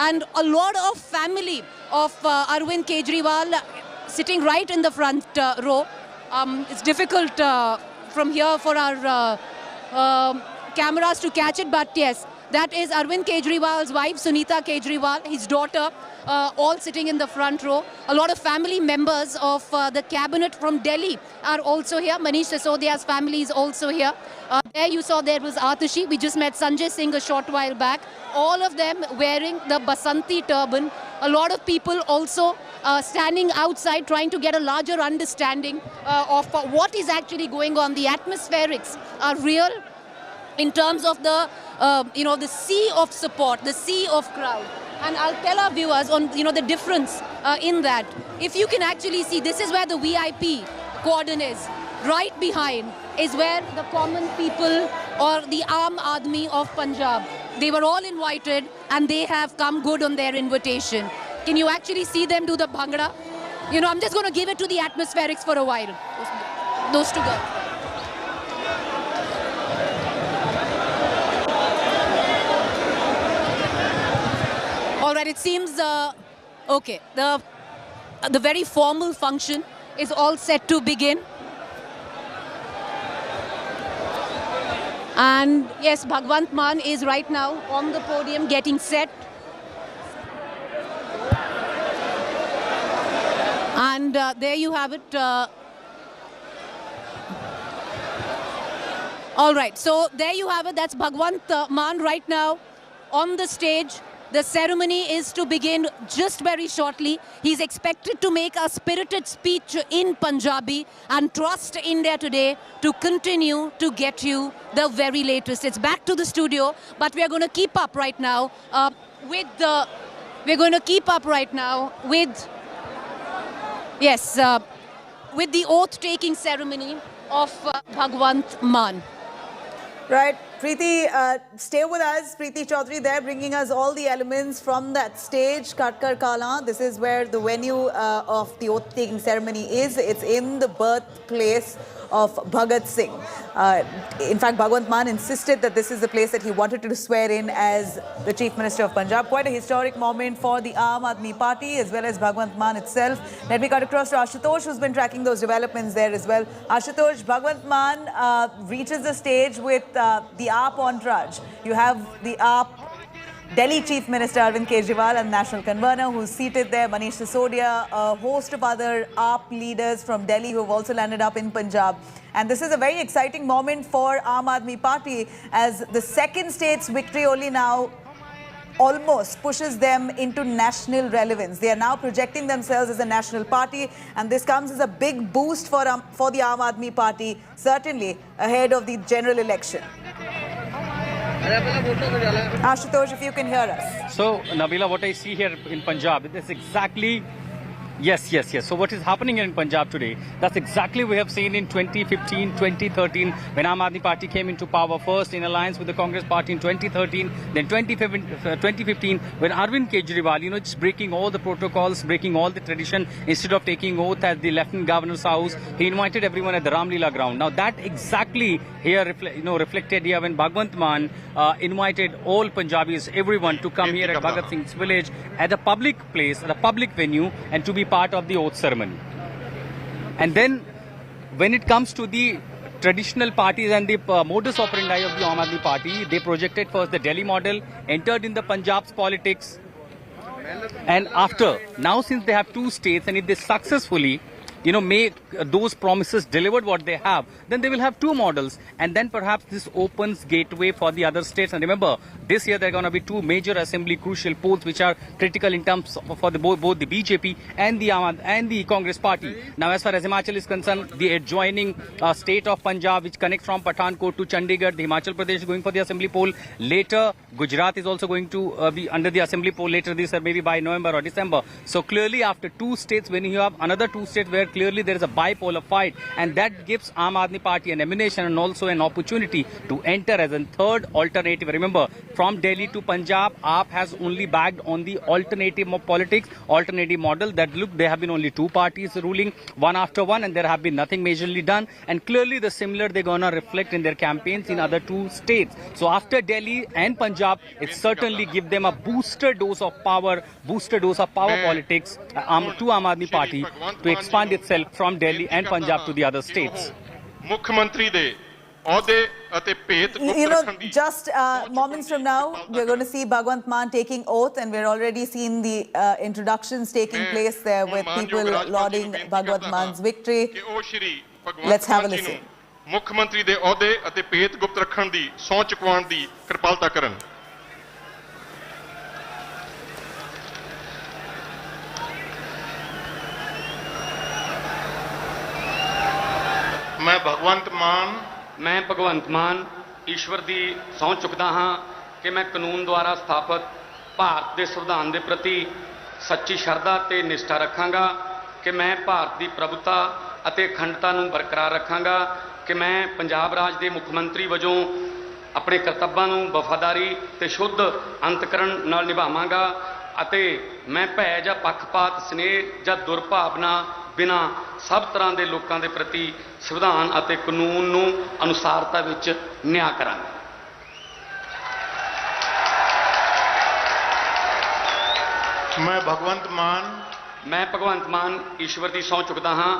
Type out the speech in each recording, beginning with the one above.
and a lot of family of Arvind Kejriwal sitting right in the front row. It's difficult from here for our cameras to catch it, but yes, that is Arvind Kejriwal's wife, Sunita Kejriwal, his daughter, all sitting in the front row. A lot of family members of the cabinet from Delhi are also here. Manish Sisodia's family is also here. There you saw there was Atashi. We just met Sanjay Singh a short while back. All of them wearing the Basanti turban. A lot of people also standing outside trying to get a larger understanding of what is actually going on. The atmospherics are real in terms of the the sea of support, the sea of crowd. And I'll tell our viewers on the difference in that. If you can actually see, this is where the VIP cordon is. Right behind is where the common people or the Aam Aadmi of Punjab. They were all invited and they have come good on their invitation. Can you actually see them do the bhangra? I'm just going to give it to the atmospherics for a while. Those two girls. All right, it seems, okay, the very formal function is all set to begin. And yes, Bhagwant Mann is right now on the podium getting set. And there you have it. All right, so there you have it. That's Bhagwant Mann right now on the stage. The ceremony is to begin just very shortly. He's expected to make a spirited speech in Punjabi and trust India today to continue to get you the very latest. It's back to the studio, but we are going to keep up right now with the oath-taking ceremony of Bhagwant Mann. Right, Preeti, stay with us. Preeti Chaudhary there bringing us all the elements from that stage, Khatkar Kalan. This is where the venue of the oath-taking ceremony is. It's in the birthplace of Bhagat Singh. In fact, Bhagwant Mann insisted that this is the place that he wanted to swear in as the Chief Minister of Punjab. Quite a historic moment for the Aam Aadmi Party as well as Bhagwant Mann itself. Let me cut across to Ashutosh, who's been tracking those developments there as well. Ashutosh, Bhagwant Mann reaches the stage with the AAP entourage. You have the AAP Delhi Chief Minister Arvind Kejriwal and National Convenor who's seated there, Manish Sisodia, a host of other AAP leaders from Delhi who have also landed up in Punjab. And this is a very exciting moment for Aam Aadmi Party as the second state's victory only now almost pushes them into national relevance. They are now projecting themselves as a national party, and this comes as a big boost for the Aam Aadmi Party, certainly ahead of the general election. Ashutosh, if you can hear us. So, Nabila, what I see here in Punjab, it is exactly... Yes. So what is happening in Punjab today, that's exactly we have seen in 2015, 2013, when Aam Aadmi Party came into power first in alliance with the Congress Party in 2013, then 2015, when Arvind Kejriwal, just breaking all the protocols, breaking all the tradition, instead of taking oath at the Lieutenant Governor's house, he invited everyone at the Ramlila ground. Now that exactly here, reflected here when Bhagwant Mann invited all Punjabis, everyone to come here at Bhagat Singh's village, at a public place, at a public venue, and to be part of the oath ceremony. And then when it comes to the traditional parties and the modus operandi of the Aam Aadmi Party, they projected first the Delhi model, entered in the Punjab's politics, and after, now since they have two states, and if they successfully make those promises delivered what they have, then they will have two models, and then perhaps this opens gateway for the other states. And remember, this year there are going to be two major assembly crucial polls which are critical in terms for both the BJP and the Congress Party. Now, as far as Himachal is concerned, the adjoining state of Punjab, which connects from Pathankot to Chandigarh, the Himachal Pradesh is going for the assembly poll. Later, Gujarat is also going to be under the assembly poll later this year, maybe by November or December. So clearly, after two states, when you have another two states where clearly there is a bipolar fight, and that gives Aam Aadmi Party an ammunition and also an opportunity to enter as a third alternative. Remember, from Delhi to Punjab, AAP has only bagged on the alternative of politics, alternative model that look, there have been only two parties ruling one after one, and there have been nothing majorly done. And clearly the similar they're going to reflect in their campaigns in other two states. So after Delhi and Punjab, it certainly give them a booster dose of power politics to Aam Aadmi Party to expand itself from Delhi and Punjab to the other states. You know, just moments from now, we're going to see Bhagwant Mann taking oath, and we're already seeing the introductions taking place there with people lauding Bhagwant Mann's victory. Let's have a listen. ਮੁੱਖ ਮੰਤਰੀ ਦੇ ਅਹੁਦੇ ਅਤੇ ਭੇਤ ਗੁਪਤ ਰੱਖਣ ਦੀ ਸਹੁੰ ਚੁਕਵਾਉਣ ਦੀ ਕਿਰਪਾਲਤਾ ਕਰਨ। ਮੈਂ ਭਗਵੰਤ ਮਾਨ ਈਸ਼ਵਰ ਦੀ ਸਹੁੰ ਚੁੱਕਦਾ ਹਾਂ ਕਿ ਮੈਂ ਕਾਨੂੰਨ ਦੁਆਰਾ ਸਥਾਪਿਤ ਭਾਰਤ ਦੇ ਸੰਵਿਧਾਨ ਦੇ ਪ੍ਰਤੀ ਸੱਚੀ ਸ਼ਰਧਾ ਤੇ ਨਿਸ਼ਠਾ ਰੱਖਾਂਗਾ ਕਿ ਮੈਂ ਭਾਰਤ ਦੀ ਪ੍ਰਭੂਤਾ ਅਤੇ ਅਖੰਡਤਾ ਨੂੰ ਬਰਕਰਾਰ ਰੱਖਾਂਗਾ ਕਿ ਮੈਂ ਪੰਜਾਬ ਰਾਜ ਦੇ ਮੁੱਖ ਮੰਤਰੀ ਵਜੋਂ ਆਪਣੇ ਕਰਤੱਵਾਂ ਨੂੰ ਵਫਾਦਾਰੀ ਤੇ ਸ਼ੁੱਧ ਅੰਤਕਰਨ ਨਾਲ ਨਿਭਾਵਾਂਗਾ ਅਤੇ ਮੈਂ ਭੈ ਜਾਂ ਪੱਖਪਾਤ ਸਨੇਹ ਜਾਂ ਦੁਰਭਾਵਨਾ ਬਿਨਾ ਸਭ ਤਰ੍ਹਾਂ ਦੇ ਲੋਕਾਂ ਦੇ ਪ੍ਰਤੀ ਸੰਵਿਧਾਨ ਅਤੇ ਕਾਨੂੰਨ ਨੂੰ ਅਨੁਸਾਰਤਾ ਵਿੱਚ ਨਿਆਂ ਕਰਾਂਗਾ। ਮੈਂ ਭਗਵੰਤ ਮਾਨ ਈਸ਼ਵਰ ਦੀ ਸਹੁੰ ਚੁੱਕਦਾ ਹਾਂ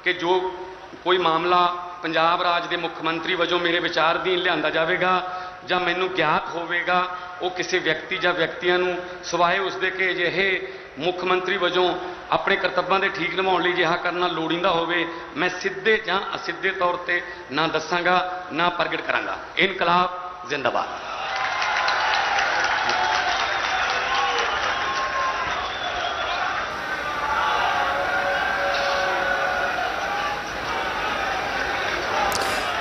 ਕਿ ਜੋ ਕੋਈ ਮਾਮਲਾ ਪੰਜਾਬ ਰਾਜ ਦੇ ਮੁੱਖ ਮੰਤਰੀ ਵਜੋਂ ਮੇਰੇ ਵਿਚਾਰ ਅਧੀਨ ਲਿਆਂਦਾ ਜਾਵੇਗਾ ਜਾਂ ਮੈਨੂੰ ਗਿਆਤ ਹੋਵੇਗਾ, ਉਹ ਕਿਸੇ ਵਿਅਕਤੀ ਜਾਂ ਵਿਅਕਤੀਆਂ ਨੂੰ ਸਿਵਾਏ ਉਸਦੇ ਕਿ ਅਜਿਹੇ ਮੁੱਖ ਮੰਤਰੀ ਵਜੋਂ ਆਪਣੇ ਕਰਤੱਵਾਂ ਦੇ ਠੀਕ ਨਿਭਾਉਣ ਲਈ ਅਜਿਹਾ ਕਰਨਾ ਲੋੜੀਂਦਾ ਹੋਵੇ, ਮੈਂ ਸਿੱਧੇ ਜਾਂ ਅਸਿੱਧੇ ਤੌਰ ਤੇ ਨਾ ਦੱਸਾਂਗਾ ਨਾ ਪ੍ਰਗਟ ਕਰਾਂਗਾ। ਇਨਕਲਾਬ ਜ਼ਿੰਦਾਬਾਦ।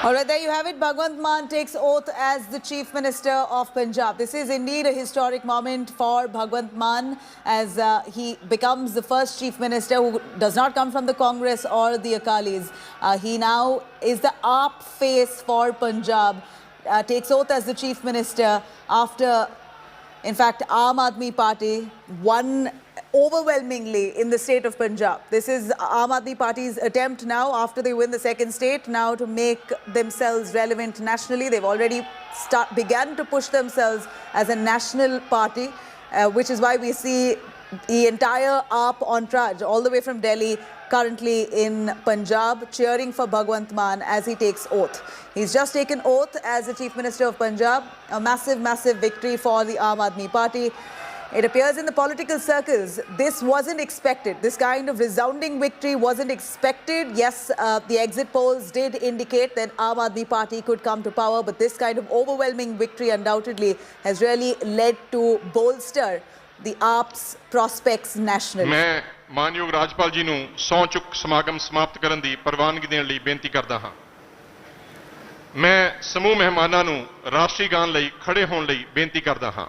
All right, there you have it. Bhagwant Mann takes oath as the Chief Minister of Punjab. This is indeed a historic moment for Bhagwant Mann as he becomes the first Chief Minister who does not come from the Congress or the Akalis. He now is the AAP face for Punjab, takes oath as the Chief Minister after, in fact, Aam Aadmi Party won overwhelmingly in the state of Punjab. This is Aam Aadmi Party's attempt now, after they win the second state, now to make themselves relevant nationally. They've already began to push themselves as a national party, which is why we see the entire AAP entourage, all the way from Delhi, currently in Punjab, cheering for Bhagwant Mann as he takes oath. He's just taken oath as the Chief Minister of Punjab. A massive, massive victory for the Aam Aadmi Party. It appears in the political circles, this wasn't expected. This kind of resounding victory wasn't expected. Yes, the exit polls did indicate that Aam Aadmi Party could come to power, but this kind of overwhelming victory undoubtedly has really led to bolster the AAP's prospects nationally. मैं मानयोग राजपाल जी ਨੂੰ ਸਹੁੰ ਚੁੱਕ ਸਮਾਗਮ ਸਮਾਪਤ ਕਰਨ ਦੀ ਪ੍ਰਵਾਨਗੀ ਦੇਣ ਲਈ ਬੇਨਤੀ ਕਰਦਾ ਹਾਂ। ਮੈਂ ਸਮੂਹ ਮਹਿਮਾਨਾਂ ਨੂੰ ਰਾਸ਼ਟਰੀ ਗਾਨ ਲਈ ਖੜੇ ਹੋਣ ਲਈ ਬੇਨਤੀ ਕਰਦਾ ਹਾਂ।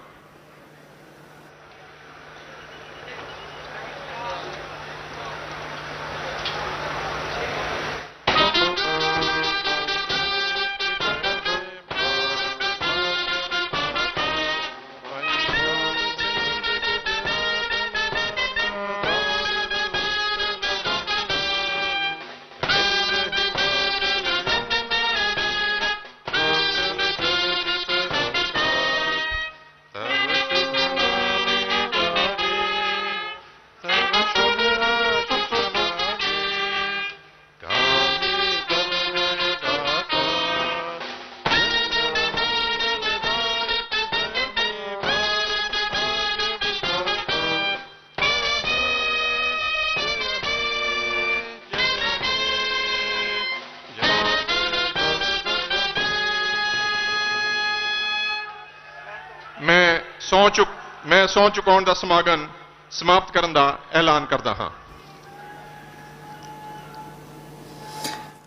ਮੈਂ ਸਹੁੰ ਚੁਕਾਉਣ ਦਾ ਸਮਾਗਮ ਸਮਾਪਤ ਕਰਨ ਦਾ ਐਲਾਨ ਕਰਦਾ ਹਾਂ।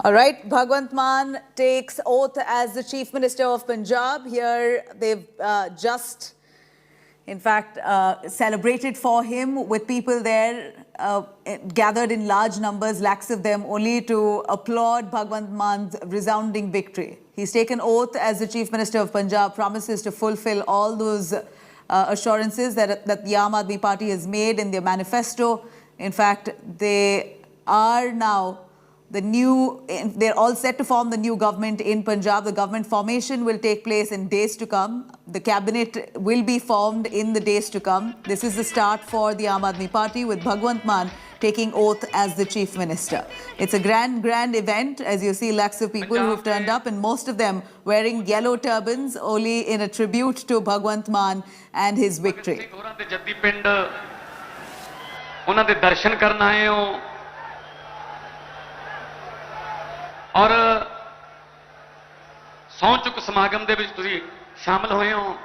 All right, Bhagwant Mann takes oath as the Chief Minister of Punjab. Here they've just in fact, celebrated for him with people there gathered in large numbers, lakhs of them, only to applaud Bhagwant Mann's resounding victory. He's taken oath as the Chief Minister of Punjab, promises to fulfill all those assurances that the Aam Aadmi Party has made in their manifesto. In fact, they are now they're all set to form the new government in Punjab. The government formation will take place in days to come. The cabinet will be formed in the days to come. This is the start for the Aam Aadmi Party, with Bhagwant Mann taking oath as the Chief Minister. It's a grand event. As you see, lakhs of people who've turned up, and most of them wearing yellow turbans, only in a tribute to Bhagwant Mann and his victory. ਉਹਨਾਂ ਦੇ ਦਰਸ਼ਨ ਕਰਨ ਆਏ ਹੋ ਔਰ ਸਹੁੰ ਚੁੱਕ ਸਮਾਗਮ ਦੇ ਵਿੱਚ ਤੁਸੀਂ ਸ਼ਾਮਲ ਹੋਏ ਹੋ।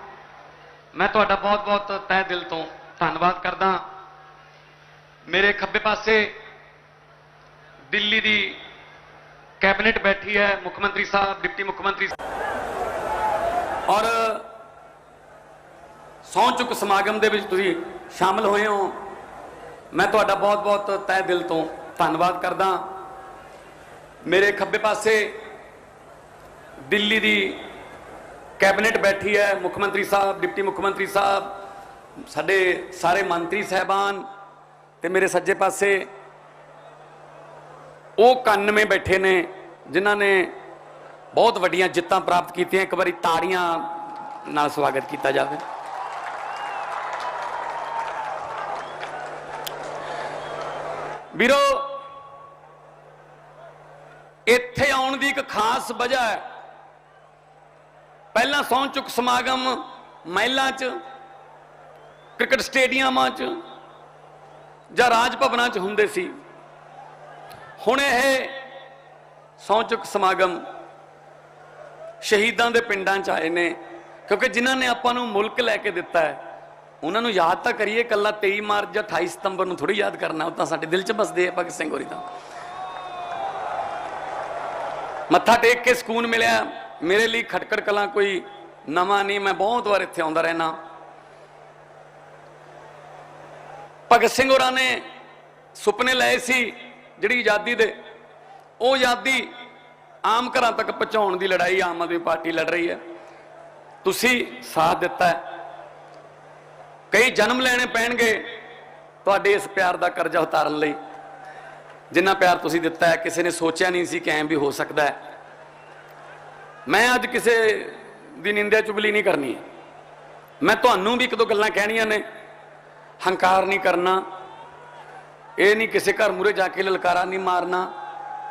ਮੈਂ ਤੁਹਾਡਾ ਬਹੁਤ-ਬਹੁਤ ਤਹਿ ਦਿਲ ਤੋਂ ਧੰਨਵਾਦ ਕਰਦਾ। ਮੇਰੇ ਖੱਬੇ ਪਾਸੇ ਦਿੱਲੀ ਦੀ ਕੈਬਨਿਟ ਬੈਠੀ ਹੈ, ਮੁੱਖ ਮੰਤਰੀ ਸਾਹਿਬ, ਡਿਪਟੀ ਮੁੱਖ ਮੰਤਰੀ ਔਰ ਸਹੁੰ ਚੁੱਕ ਸਮਾਗਮ ਦੇ ਵਿੱਚ ਤੁਸੀਂ ਸ਼ਾਮਲ ਹੋਏ ਹੋ। ਮੈਂ ਤੁਹਾਡਾ ਬਹੁਤ-ਬਹੁਤ ਤਹਿ ਦਿਲ ਤੋਂ ਧੰਨਵਾਦ ਕਰਦਾ। ਮੇਰੇ ਖੱਬੇ ਪਾਸੇ ਦਿੱਲੀ ਦੀ ਕੈਬਨਿਟ ਬੈਠੀ ਹੈ, ਮੁੱਖ ਮੰਤਰੀ ਸਾਹਿਬ, ਡਿਪਟੀ ਮੁੱਖ ਮੰਤਰੀ ਸਾਹਿਬ, ਸਾਡੇ ਸਾਰੇ ਮੰਤਰੀ ਸਾਹਿਬਾਨ, ਤੇ ਮੇਰੇ ਸੱਜੇ ਪਾਸੇ ਉਹ 91 ਬੈਠੇ ਨੇ ਜਿਨ੍ਹਾਂ ਨੇ ਬਹੁਤ ਵੱਡੀਆਂ ਜਿੱਤਾਂ ਪ੍ਰਾਪਤ ਕੀਤੀਆਂ। ਇੱਕ ਵਾਰੀ ਤਾੜੀਆਂ ਨਾਲ ਸਵਾਗਤ ਕੀਤਾ ਜਾਵੇ। ਵੀਰੋ, ਇੱਥੇ ਆਉਣ ਦੀ ਇੱਕ ਖਾਸ ਵਜ੍ਹਾ ਹੈ। ਪਹਿਲਾਂ ਸਹੁੰ ਚੁੱਕ ਸਮਾਗਮ ਮਹਿਲਾਂ 'ਚ, ਕ੍ਰਿਕਟ ਸਟੇਡੀਅਮਾਂ 'ਚ ਜਾਂ ਰਾਜ ਭਵਨਾਂ 'ਚ ਹੁੰਦੇ ਸੀ। ਹੁਣ ਇਹ ਸਹੁੰ ਚੁੱਕ ਸਮਾਗਮ ਸ਼ਹੀਦਾਂ ਦੇ ਪਿੰਡਾਂ 'ਚ ਆਏ ਨੇ, ਕਿਉਂਕਿ ਜਿਨ੍ਹਾਂ ਨੇ ਆਪਾਂ ਨੂੰ ਮੁਲਕ ਲੈ ਕੇ ਦਿੱਤਾ ਹੈ ਉਹਨਾਂ ਨੂੰ ਯਾਦ ਤਾਂ ਕਰੀਏ। ਇਕੱਲਾ 23 ਮਾਰਚ ਜਾਂ 28 ਸਤੰਬਰ ਨੂੰ ਥੋੜ੍ਹੀ ਯਾਦ ਕਰਨਾ, ਉਹ ਤਾਂ ਸਾਡੇ ਦਿਲ 'ਚ ਬਸਦੇ ਆ ਭਗਤ ਸਿੰਘ ਹੋਰੀ। ਤਾਂ ਮੱਥਾ ਟੇਕ ਕੇ ਸਕੂਨ ਮਿਲਿਆ। ਮੇਰੇ ਲਈ ਖਟਕੜ ਕਲਾਂ ਕੋਈ ਨਵਾਂ ਨਹੀਂ, ਮੈਂ ਬਹੁਤ ਵਾਰ ਇੱਥੇ ਆਉਂਦਾ ਰਹਿਣਾ। ਭਗਤ ਸਿੰਘ ਹੋਰਾਂ ਨੇ ਸੁਪਨੇ ਲਏ ਸੀ ਜਿਹੜੀ ਆਜ਼ਾਦੀ ਦੇ, ਉਹ ਆਜ਼ਾਦੀ ਆਮ ਘਰਾਂ ਤੱਕ ਪਹੁੰਚਾਉਣ ਦੀ ਲੜਾਈ ਆਮ ਆਦਮੀ ਪਾਰਟੀ ਲੜ ਰਹੀ ਹੈ। ਤੁਸੀਂ ਸਾਥ ਦਿੱਤਾ ਹੈ। ਕਈ ਜਨਮ ਲੈਣੇ ਪੈਣਗੇ ਤੁਹਾਡੇ ਇਸ ਪਿਆਰ ਦਾ ਕਰਜ਼ਾ ਉਤਾਰਨ ਲਈ। ਜਿੰਨਾ ਪਿਆਰ ਤੁਸੀਂ ਦਿੱਤਾ ਹੈ, ਕਿਸੇ ਨੇ ਸੋਚਿਆ ਨਹੀਂ ਸੀ ਕਿ ਐਂ ਵੀ ਹੋ ਸਕਦਾ ਹੈ। ਮੈਂ ਅੱਜ ਕਿਸੇ ਦੀ ਨਿੰਦਿਆ ਚੁਗਲੀ ਨਹੀਂ ਕਰਨੀ। ਮੈਂ ਤੁਹਾਨੂੰ ਵੀ ਇੱਕ ਦੋ ਗੱਲਾਂ ਕਹਿਣੀਆਂ ਨੇ। ਹੰਕਾਰ ਨਹੀਂ ਕਰਨਾ, ਇਹ ਨਹੀਂ ਕਿਸੇ ਘਰ ਮੂਹਰੇ ਜਾ ਕੇ ਲਲਕਾਰਾ ਨਹੀਂ ਮਾਰਨਾ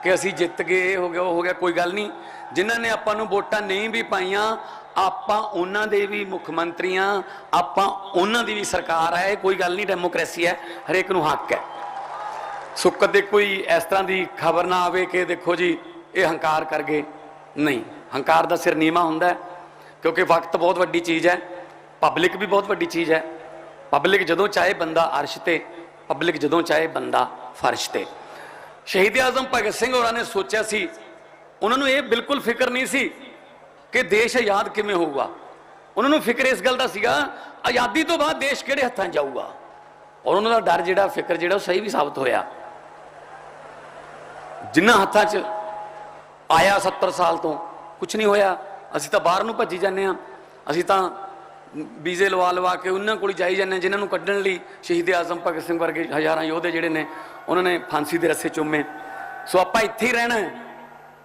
ਕਿ ਅਸੀਂ ਜਿੱਤ ਗਏ, ਇਹ ਹੋ ਗਿਆ, ਉਹ ਹੋ ਗਿਆ। ਕੋਈ ਗੱਲ ਨਹੀਂ। ਜਿਨ੍ਹਾਂ ਨੇ ਆਪਾਂ ਨੂੰ ਵੋਟਾਂ ਨਹੀਂ ਵੀ ਪਾਈਆਂ, ਆਪਾਂ ਉਹਨਾਂ ਦੇ ਵੀ ਮੁੱਖ ਮੰਤਰੀ ਹਾਂ, ਆਪਾਂ ਉਹਨਾਂ ਦੀ ਵੀ ਸਰਕਾਰ ਹੈ। ਕੋਈ ਗੱਲ ਨਹੀਂ, ਡੈਮੋਕ੍ਰੇਸੀ ਹੈ, ਹਰੇਕ ਨੂੰ ਹੱਕ ਹੈ। ਸੋ ਕਦੇ ਕੋਈ ਇਸ ਤਰ੍ਹਾਂ ਦੀ ਖਬਰ ਨਾ ਆਵੇ ਕਿ ਦੇਖੋ ਜੀ ਇਹ ਹੰਕਾਰ ਕਰ ਗਏ। ਨਹੀਂ, ਹੰਕਾਰ ਦਾ ਸਿਰ ਨੀਵਾਂ ਹੁੰਦਾ ਹੈ, ਕਿਉਂਕਿ ਵਕਤ ਬਹੁਤ ਵੱਡੀ ਚੀਜ਼ ਹੈ, ਪਬਲਿਕ ਵੀ ਬਹੁਤ ਵੱਡੀ ਚੀਜ਼ ਹੈ। ਪਬਲਿਕ ਜਦੋਂ ਚਾਹੇ ਬੰਦਾ ਅਰਸ਼ ਤੇ, ਪਬਲਿਕ ਜਦੋਂ ਚਾਹੇ ਬੰਦਾ ਫਰਸ਼ ਤੇ। ਸ਼ਹੀਦ ਆਜ਼ਮ ਭਗਤ ਸਿੰਘ ਹੋਰਾਂ ਨੇ ਸੋਚਿਆ ਸੀ, ਉਹਨਾਂ ਨੂੰ ਇਹ ਬਿਲਕੁਲ ਫਿਕਰ ਨਹੀਂ ਸੀ ਕਿ ਦੇਸ਼ ਆਜ਼ਾਦ ਕਿਵੇਂ ਹੋਊਗਾ। ਉਹਨਾਂ ਨੂੰ ਫਿਕਰ ਇਸ ਗੱਲ ਦਾ ਸੀਗਾ ਆਜ਼ਾਦੀ ਤੋਂ ਬਾਅਦ ਦੇਸ਼ ਕਿਹੜੇ ਹੱਥਾਂ 'ਚ ਜਾਊਗਾ। ਔਰ ਉਹਨਾਂ ਦਾ ਡਰ ਜਿਹੜਾ, ਫਿਕਰ ਜਿਹੜਾ, ਉਹ ਸਹੀ ਵੀ ਸਾਬਤ ਹੋਇਆ। ਜਿਨ੍ਹਾਂ ਹੱਥਾਂ 'ਚ ਆਇਆ 70 ਸਾਲ ਤੋਂ ਕੁਝ ਨਹੀਂ ਹੋਇਆ। ਅਸੀਂ ਤਾਂ ਬਾਹਰ ਨੂੰ ਭੱਜੀ ਜਾਂਦੇ ਹਾਂ। ਅਸੀਂ ਤਾਂ ਵੀਜ਼ੇ ਲਵਾ ਕੇ ਉਹਨਾਂ ਕੋਲ ਜਾਈ ਜਾਂਦੇ ਹਾਂ ਜਿਨ੍ਹਾਂ ਨੂੰ ਕੱਢਣ ਲਈ ਸ਼ਹੀਦ ਆਜ਼ਮ ਭਗਤ ਸਿੰਘ ਵਰਗੇ ਹਜ਼ਾਰਾਂ ਯੋਧੇ ਜਿਹੜੇ ਨੇ ਉਹਨਾਂ ਨੇ ਫਾਂਸੀ ਦੇ ਰੱਸੇ ਚੁੰਮੇ। ਸੋ ਆਪਾਂ ਇੱਥੇ ਹੀ ਰਹਿਣਾ ਹੈ।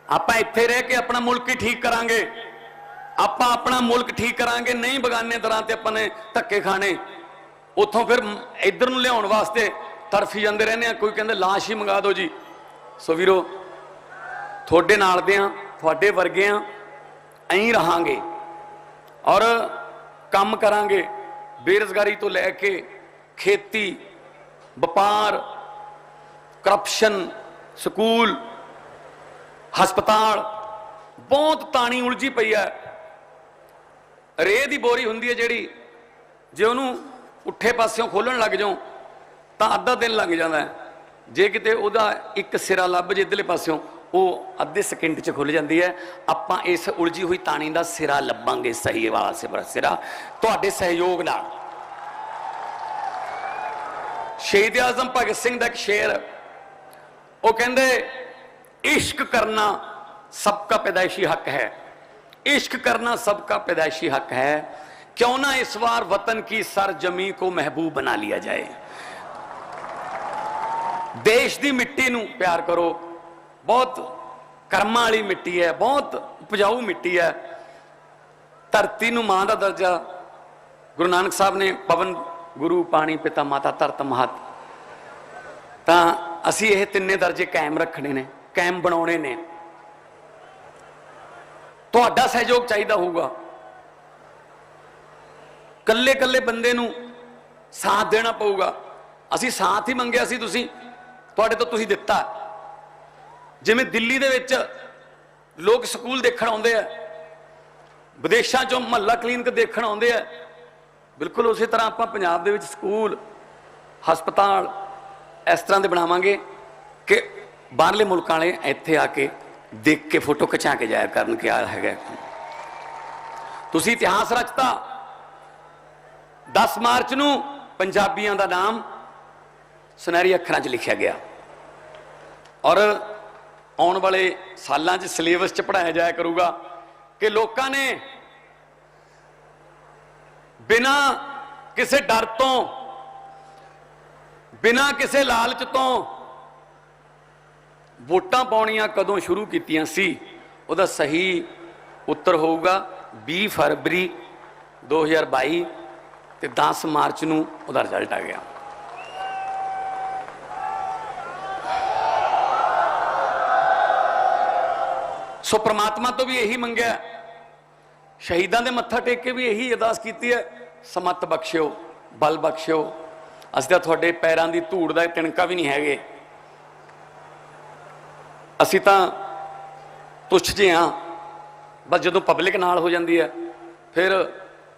ਆਪਾਂ ਇੱਥੇ ਰਹਿ ਕੇ ਆਪਣਾ ਮੁਲਕ ਹੀ ਠੀਕ ਕਰਾਂਗੇ। ਆਪਾਂ ਆਪਣਾ ਮੁਲਕ ਠੀਕ ਕਰਾਂਗੇ, ਨਹੀਂ ਬਗਾਨੇ ਦਰਾਂ ਤੇ ਆਪਾਂ ਨੇ ਧੱਕੇ ਖਾਣੇ। ਉੱਥੋਂ ਫਿਰ ਇੱਧਰ ਨੂੰ ਲਿਆਉਣ ਵਾਸਤੇ ਤਰਫੀ ਜਾਂਦੇ ਰਹਿੰਦੇ ਆ। ਕੋਈ ਕਹਿੰਦੇ ਲਾਸ਼ ਹੀ ਮੰਗਾ ਦਿਓ ਜੀ। ਸੋ ਵੀਰੋ, ਤੁਹਾਡੇ ਨਾਲ ਦੇ ਆ, ਤੁਹਾਡੇ ਵਰਗੇ ਆ, ਐਂ ਰਹਾਂਗੇ ਔਰ ਕੰਮ ਕਰਾਂਗੇ। ਬੇਰੁਜ਼ਗਾਰੀ ਤੋਂ ਲੈ ਕੇ ਖੇਤੀ, ਵਪਾਰ, ਕਰਪਸ਼ਨ, ਸਕੂਲ, ਹਸਪਤਾਲ, ਬਹੁਤ ਤਾਣੀ ਉਲਝੀ ਪਈ ਹੈ। ਰੇਹ ਦੀ ਬੋਰੀ ਹੁੰਦੀ ਹੈ ਜਿਹੜੀ, ਜੇ ਉਹਨੂੰ ਪੁੱਠੇ ਪਾਸਿਓਂ ਖੋਲਣ ਲੱਗ ਜਾਓ ਤਾਂ ਅੱਧਾ ਦਿਨ ਲੱਗ ਜਾਂਦਾ। ਜੇ ਕਿਤੇ ਉਹਦਾ ਇੱਕ ਸਿਰਾ ਲੱਭ ਜੇ ਇੱਧਰਲੇ ਪਾਸਿਓਂ, ਉਹ ਅੱਧੇ ਸਕਿੰਟ 'ਚ ਖੁੱਲ ਜਾਂਦੀ ਹੈ। ਆਪਾਂ ਇਸ ਉਲਝੀ ਹੋਈ ਤਾਣੀ ਦਾ ਸਿਰਾ ਲੱਭਾਂਗੇ, ਸਹੀ ਵਾਲਾ ਸਿਰਾ, ਤੁਹਾਡੇ ਸਹਿਯੋਗ ਨਾਲ। शहीद आजम भगत सिंह का एक शेर, वो कहते इश्क करना सबका पैदाइशी हक है, इश्क करना सबका पैदाइशी हक है, क्यों ना इस बार वतन की सरजमी को महबूब बना लिया जाए। देश की मिट्टी नूं प्यार करो, बहुत कर्मां वाली मिट्टी है, बहुत उपजाऊ मिट्टी है। धरती नूं मां दा दर्जा गुरु नानक साहब ने पवन गुरु पानी पिता माता धरत महत, तां असी ये तिन्ने दर्जे कायम रखने ने, कायम बनाने ने। तुहाडा सहयोग चाहिए होगा, कल्ले कल्ले बंदे नूं साथ देना पऊगा। असी साथ ही मंगिया सी, तुसी तुहाडे तो तुसी दिता। जिवें दिल्ली दे विच लोग स्कूल देखण आउंदे आ, विदेशों चों महल्ला क्लीनिक देखण आउंदे आ, बिल्कुल उसी तरह आपां पंजाब दे विच स्कूल हस्पताल इस तरह के बनावांगे कि बाहरले मुल्कां वाले इत्थे आके देख के फोटो खिचा के जाया करन क्या है। तुसी इतिहास रचता। 10 मार्च नूं पंजाबियों का नाम सुनहरी अखरां च लिखा गया और आने वाले सालों च सिलेबस च पढ़ाया जाया करूगा कि लोगों ने बिना किसी डर तो, बिना किसी लालच तो वोटां पाउणियां कदों शुरू कीतियां सी। उहदा सही उत्तर होगा 20 फरवरी 2022 ते 10 मार्च नूं उहदा रिजल्ट आ गया। सो परमात्मा तो भी यही मंगया, शहीदां दे मत्था टेक के भी यही अरदास की है, समत बख्शियो, बल बख्शियो। असीं तां तुहाडे पैरां दी धूड़ दा तिणका भी नहीं हैगे, असीं तां तुच्छ जे हाँ। बस जदों पब्लिक नाल हो जाती है फिर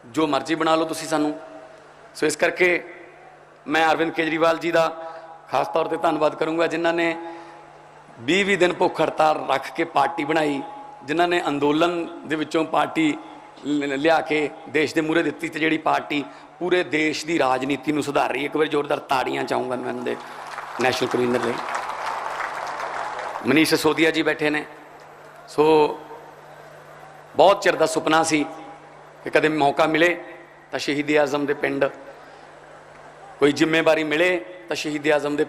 जो मर्जी बना लो तुसीं सानूं। सो इस करके मैं अरविंद केजरीवाल जी का खास तौर पर धन्नवाद करूँगा, जिन्हों ने 20 दिन भुख हड़ताल रख के पार्टी बनाई, जिन्हों ने अंदोलन दे विचों पार्टी लिया के देश के मूहरे दी, ते जिहड़ी पार्टी पूरे देश की राजनीति नूं सुधार रही है। एक बार जोरदार ताड़ियां चाहूँगा मैं उन्हें नैशनल कन्वीनर लिए। मनीष सिसोदिया जी बैठे ने। सो बहुत चिर दा सुपना सी कि कदे मौका मिले तो शहीद आजम के पिंड कोई जिम्मेवारी मिले तो शहीद आजम के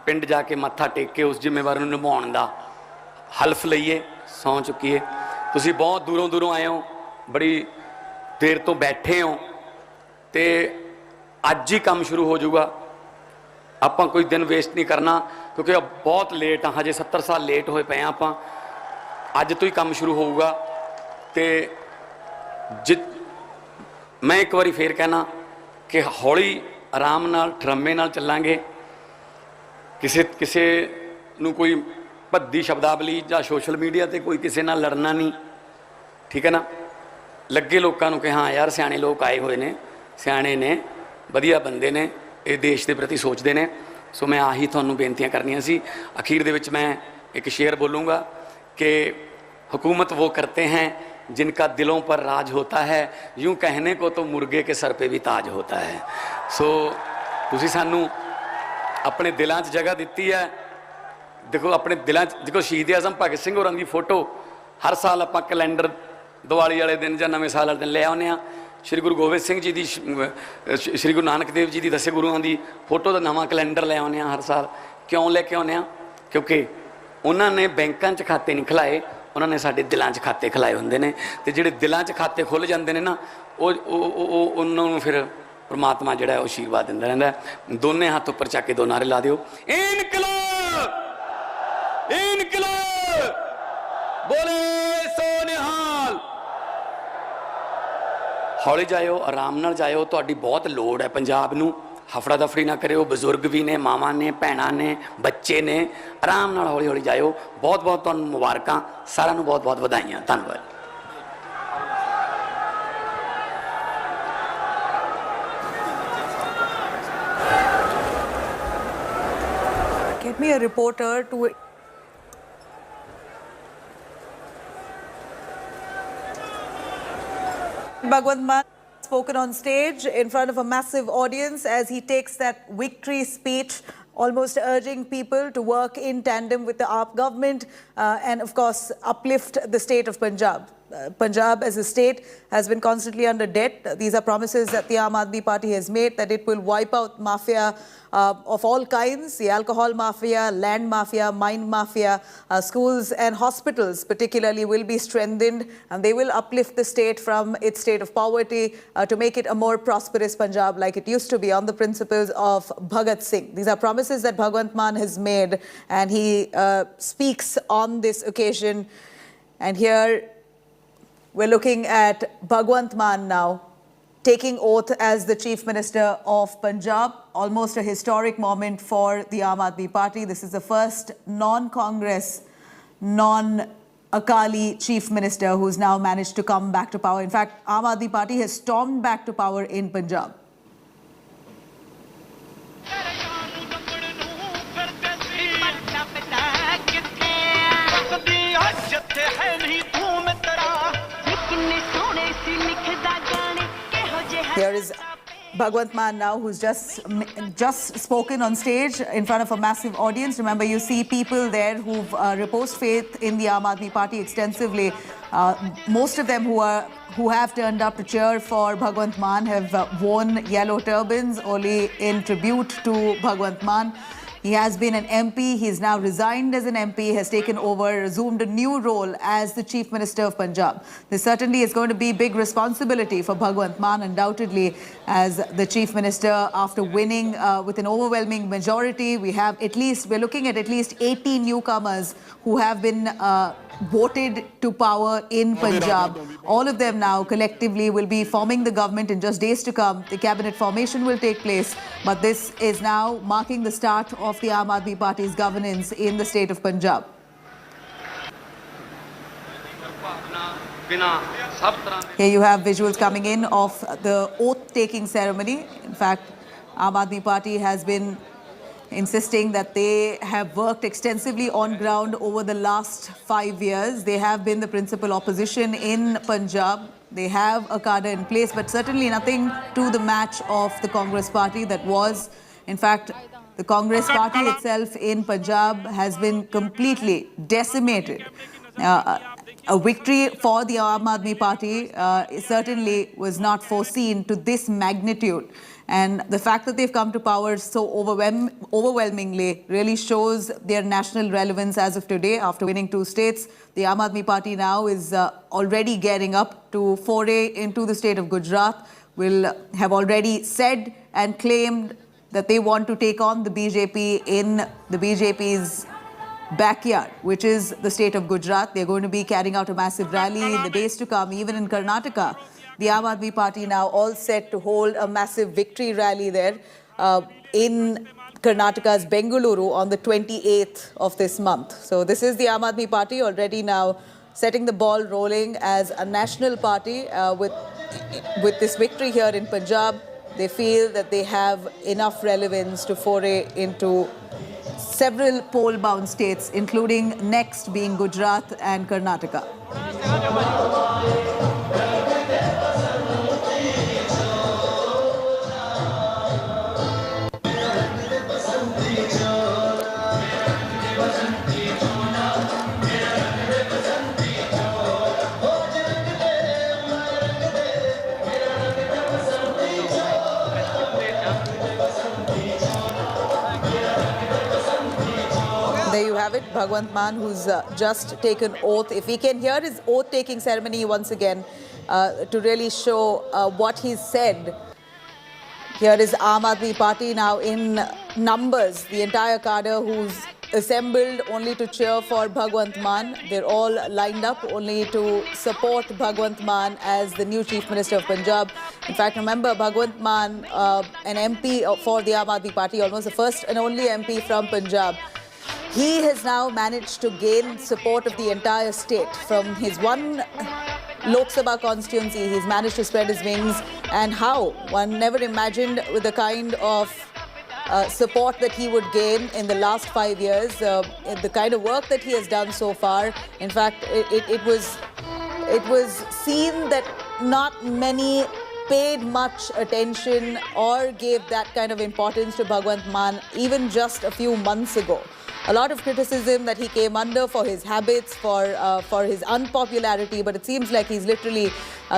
पिंड जाके मत्था टेक के उस जिम्मेवारी नूं निभाउण दा हल्फ लईए, सौं चुकीए। तुसीं बहुत दूरों दूरों आए हो, बड़ी देर तो बैठे हो, तो अज ही काम शुरू हो जाऊगा। आप कोई दिन वेस्ट नहीं करना क्योंकि अब बहुत लेट हाँ, हजे 70 साल लेट होए पे आप। अज तो ही काम शुरू होगा। तो मैं एक बारी फिर कहना कि हौली आराम नाल ड्रामे नाल चलांगे, किसे किसे नूं कोई भद्दी शब्दावली या सोशल मीडिया ते कोई किसे नाल लड़ना नहीं, ठीक है ना। लगे लोगों को कि हाँ यार सियाणे लोग आए हुए ने, सियाणे ने, वधिया बंदे ने, ये देश के प्रति सोचते हैं। सो मैं आही तुहानूं बेनतियां करनियां सी। अखीर दे विच मैं एक शेर बोलूँगा कि हुकूमत वो करते हैं जिनका दिलों पर राज होता है, यूं कहने को तो मुर्गे के सर पे भी ताज होता है। सो तुसीं सानूं अपने दिलों च जगह दी है। देखो अपने दिलों च देखो शहीद आजम भगत सिंह होरां दी फोटो हर साल आपां कैलेंडर दिवाली वाले दिन या नवें साल वाले दिन ले आउने आ। श्री गुरु गोबिंद सिंह जी की, श्री गुरु नानक देव जी की 10 गुरुओं की फोटो का नवा कैलेंडर ले आउने हर साल। क्यों लेके आउने आ? क्योंकि उन्होंने बैंकों च खाते नहीं खिलाए, उन्होंने साडे दिलों च खाते खिलाए होंदे ने। ते जिहड़े दिलों च खाते खुल जाते हैं ना, उन्होंने फिर परमात्मा जिहड़ा है आशीर्वाद दिंदा रहिंदा है। दोने हाथ उपर चक के 2 नारे ला दिओ, इनकलाब इनकलाब, बोले सो निहाल। हौली जाओ, आराम नाल जाओ, तुहाडी बहुत लोड़ है पंजाब नूं। हफड़ा दफड़ी ना करो, बजुर्ग भी ने, मावां ने, भैणां ने, बच्चे ने, आराम नाल हौली हौली जाओ। बहुत बहुत तुहानूं मुबारकां, सारिआं नूं बहुत बहुत वधाइयां। धन्नवाद। Get me a reporter to Bhagwant Mann spoken on stage in front of a massive audience as he takes that victory speech, almost urging people to work in tandem with the AAP government and, of course, uplift the state of Punjab. Punjab as a state has been constantly under debt. These are promises that the Aam Aadmi Party has made, that it will wipe out mafia of all kinds, the alcohol mafia, land mafia, mine mafia, schools and hospitals particularly will be strengthened, and they will uplift the state from its state of poverty to make it a more prosperous Punjab like it used to be on the principles of Bhagat Singh. These are promises that Bhagwant Mann has made, and he speaks on this occasion. And here we're looking at Bhagwant Mann now taking oath as the Chief Minister of Punjab, almost a historic moment for the Aam Aadmi Party. This is the first non-Congress, non-Akali Chief Minister who's now managed to come back to power. In fact, Aam Aadmi Party has stormed back to power in Punjab. Here is Bhagwant Mann now, who's just spoken on stage in front of a massive audience. Remember, you see people there who've reposed faith in the Aam Aadmi Party extensively. Most of them who have turned up to cheer for Bhagwant Mann have worn yellow turbans only in tribute to Bhagwant Mann. He has been an MP. He's now resigned as an MP, has taken over, assumed a new role as the Chief Minister of Punjab. This certainly is going to be big responsibility for Bhagwant Mann, undoubtedly, as the Chief Minister after winning with an overwhelming majority. We're looking at least 80 newcomers who have been voted to power in Punjab. All of them now collectively will be forming the government in just days to come. The cabinet formation will take place, but this is now marking the start of the Aam Aadmi Party's governance in the state of Punjab. Here you have visuals coming in of the oath-taking ceremony. In fact, Aam Aadmi Party has been insisting that they have worked extensively on ground over the last 5 years. They have been the principal opposition in Punjab. They have a cadre in place, but certainly nothing to the match of the Congress party that was. In fact, the Congress party itself in Punjab has been completely decimated. A victory for the Aam Aadmi Party certainly was not foreseen to this magnitude. And the fact that they've come to power so overwhelmingly really shows their national relevance as of today. After winning 2 states, the Aam Aadmi Party now is already gearing up to foray into the state of Gujarat, will have already said and claimed that they want to take on the BJP in the BJP's backyard, which is the state of Gujarat. They're going to be carrying out a massive rally in the days to come, even in Karnataka. The Aam Aadmi Party now all set to hold a massive victory rally there in Karnataka's Bengaluru on the 28th of this month. So this is the Aam Aadmi Party already now setting the ball rolling as a national party with this victory here in Punjab. They feel that they have enough relevance to foray into several poll-bound states, including next being Gujarat and Karnataka. There you have it, Bhagwant Mann, who's just taken oath. If we can hear his oath-taking ceremony once again to really show what he's said. Here is Aam Aadmi Party now in numbers, the entire cadre who's assembled only to cheer for Bhagwant Mann. They're all lined up only to support Bhagwant Mann as the new Chief Minister of Punjab. In fact, remember, Bhagwant Mann, an MP for the Aam Aadmi Party, almost the first and only MP from Punjab. He has now managed to gain support of the entire state. From his one Lok Sabha constituency, he's managed to spread his wings. And how? One never imagined with the kind of support that he would gain in the last 5 years, the kind of work that he has done so far. In fact, it was seen that not many paid much attention or gave that kind of importance to Bhagwant Mann even just a few months ago. A lot of criticism that he came under for his habits, for his unpopularity, but it seems like he's literally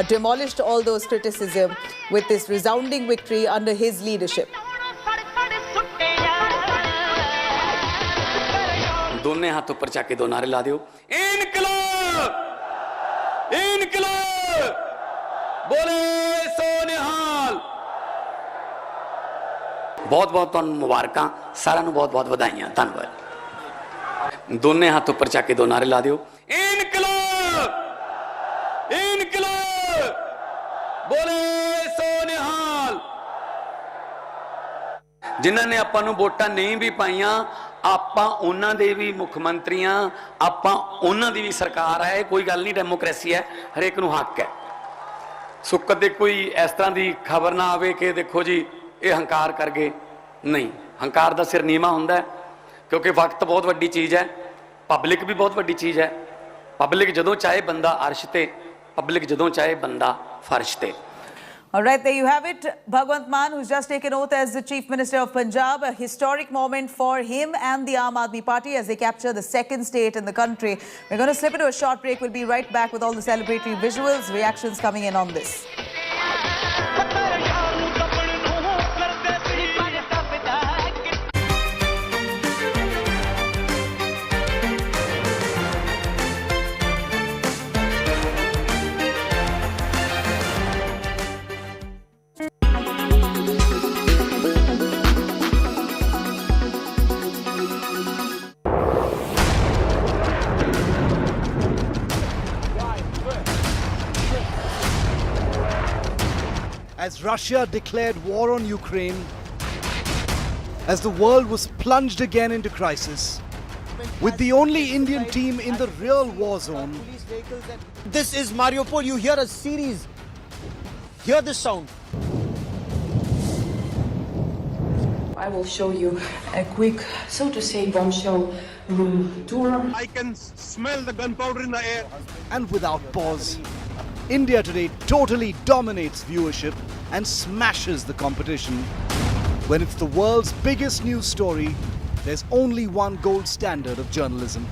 demolished all those criticism with this resounding victory under his leadership. दोनों हाथ ऊपर चाके दो नारे ला दियो इनकलाब इनकलाब बोले सोनिहाल बहुत बहुत तुहानू मुबारकां सारिआं नू बहुत बहुत वधाइयां धन्नवाद दोनों हाथ ऊपर चाके दो नारे ला दियो इनकलाब इनकलाब बोले सोनिहाल जिन्हां ने आपां नू वोटां नहीं भी पाईआं ਆਪਾਂ ਉਹਨਾਂ ਦੇ ਵੀ ਮੁੱਖ ਮੰਤਰੀਆਂ ਆਪਾਂ ਉਹਨਾਂ ਦੀ ਵੀ ਸਰਕਾਰ ਹੈ ਕੋਈ ਗੱਲ ਨਹੀਂ ਡੈਮੋਕ੍ਰੇਸੀ ਹੈ ਹਰੇਕ ਨੂੰ ਹੱਕ ਹੈ ਸੋ ਕਦੇ ਕੋਈ ਇਸ ਤਰ੍ਹਾਂ ਦੀ ਖਬਰ ਨਾ ਆਵੇ ਕਿ ਦੇਖੋ ਜੀ ਇਹ ਹੰਕਾਰ ਕਰ ਗਏ ਨਹੀਂ ਹੰਕਾਰ ਦਾ ਸਿਰ ਨੀਵਾਂ ਹੁੰਦਾ ਹੈ ਕਿਉਂਕਿ ਵਕਤ ਬਹੁਤ ਵੱਡੀ ਚੀਜ਼ ਹੈ ਪਬਲਿਕ ਵੀ ਬਹੁਤ ਵੱਡੀ ਚੀਜ਼ ਹੈ ਪਬਲਿਕ ਜਦੋਂ ਚਾਹੇ ਬੰਦਾ ਅਰਸ਼ ਤੇ ਪਬਲਿਕ ਜਦੋਂ ਚਾਹੇ ਬੰਦਾ ਫਰਸ਼ ਤੇ All right, there you have it. Bhagwant Mann, who's just taken oath as the Chief Minister of Punjab. A historic moment for him and the Aam Aadmi Party as they capture the second state in the country. We're going to slip into a short break. We'll be right back with all the celebratory visuals, reactions coming in on this. As Russia declared war on Ukraine, as the world was plunged again into crisis, with the only Indian team in the real war zone. This is Mariupol. You hear a series. Hear this sound. I will show you a quick, so to say, bombshell room tour. I can smell the gunpowder in the air. And without pause, India today totally dominates viewership and smashes the competition. When it's the world's biggest news story, there's only one gold standard of journalism.